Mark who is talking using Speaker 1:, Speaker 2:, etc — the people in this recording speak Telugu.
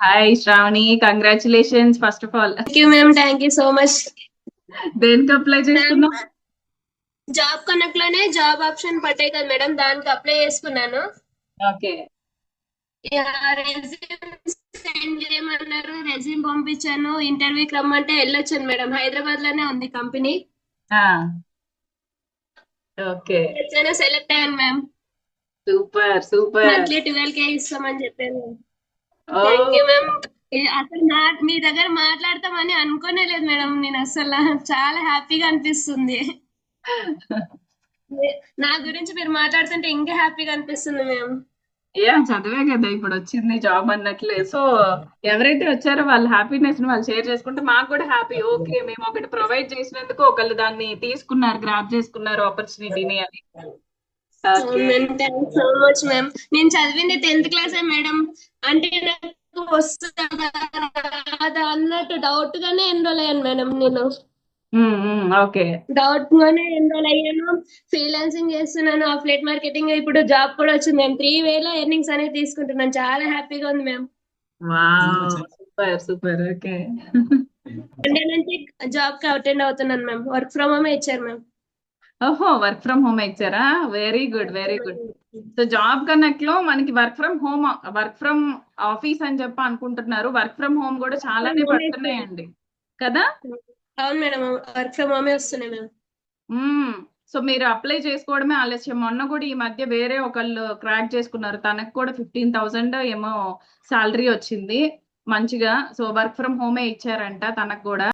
Speaker 1: Hi Shravani, congratulations first of all.
Speaker 2: Thank you ma'am, thank you so much
Speaker 1: దేనికి అప్లై
Speaker 2: మ్యామ్.
Speaker 1: చేసుకున్నావు?
Speaker 2: జాబ్ కనెక్ట్ లోనే జాబ్ ఆప్షన్ పట్టాయి కదా మేడం, దానికి అప్లై చేసుకున్నాను.
Speaker 1: ఓకే.
Speaker 2: రెజ్యూమ్ సెండ్ చేయమన్నారు, రెజ్యూమ్ పంపించాను. ఇంటర్వ్యూకి రమ్మంటే వెళ్ళొచ్చాను మేడం. హైదరాబాద్ లోనే ఉంది కంపెనీ.
Speaker 1: ఓకే.
Speaker 2: సెలెక్ట్ అయ్యాను ma'am.
Speaker 1: Super super.
Speaker 2: Monthly 12K ఇస్తామని చెప్పాను.
Speaker 1: ఓ.
Speaker 2: Thank you ma'am. అసలు మీ దగ్గర మాట్లాడతామని అనుకోనే లేదు మేడం. నేను అసలు చాలా హ్యాపీగా అనిపిస్తుంది. నా గురించి మీరు మాట్లాడుతుంటే ఇంకా హ్యాపీగా అనిపిస్తుంది మ్యామ్.
Speaker 1: చదివే కదా ఇప్పుడు వచ్చింది జాబ్ అన్నట్లే. సో ఎవరైతే వచ్చారో వాళ్ళ హ్యాపీనెస్ ని వాళ్ళు షేర్ చేసుకుంటే మాకు కూడా హ్యాపీ. ఓకే, మేము ఒకటి ప్రొవైడ్ చేసినందుకు ఒకళ్ళు దాన్ని తీసుకున్నారు, గ్రాప్ చేసుకున్నారు ఆపర్చునిటీని అని. Okay.
Speaker 2: Thanks so much ma'am. నేను చదివింది 10th క్లాసే మేడం. అంటే నాకు వస్తుందా రాదా అన్నట్టు డౌట్ గానే ఎన్రోల్ అయ్యాను మేడం. నేను
Speaker 1: ఓకే.
Speaker 2: డౌట్ గానే ఎన్రోల్ అయ్యాను. ఫ్రీలాన్సింగ్ చేస్తున్నాను, అఫ్లేట్ మార్కెటింగ్. ఇప్పుడు జాబ్ కూడా వచ్చింది మ్యామ్. 3 వేల ఎర్నింగ్స్ అనేది తీసుకుంటున్నాను. చాలా హ్యాపీగా ఉంది ma'am.
Speaker 1: Wow, super super. Okay.
Speaker 2: Sunday నుంచి జాబ్ కి అటెండ్ అవుతున్నాను మ్యామ్. వర్క్ ఫ్రమ్ హోమ్ ఇచ్చారు మ్యామ్.
Speaker 1: ఓహో, వర్క్ ఫ్రమ్ హోమ్ ఇచ్చారా? Very good very good. So job connect లో మనకి work from home, work from office అని చెప్పి అనుకుంటున్నారు. వర్క్ ఫ్రమ్ హోమ్ కూడా చాలానే పడుతున్నాయండి కదా.
Speaker 2: అవును మేడం, వర్క్ ఫ్రమ్ హోమే వస్తున్నాయి మ్యామ్.
Speaker 1: సో మీరు అప్లై చేసుకోవడమే ఆలస్యం. మొన్న కూడా ఈ మధ్య వేరే ఒకళ్ళు క్రాక్ చేసుకున్నారు, తనకు కూడా 15,000 ఏమో శాలరీ వచ్చింది మంచిగా. సో వర్క్ ఫ్రమ్ హోమే ఇచ్చారంట తనకు కూడా.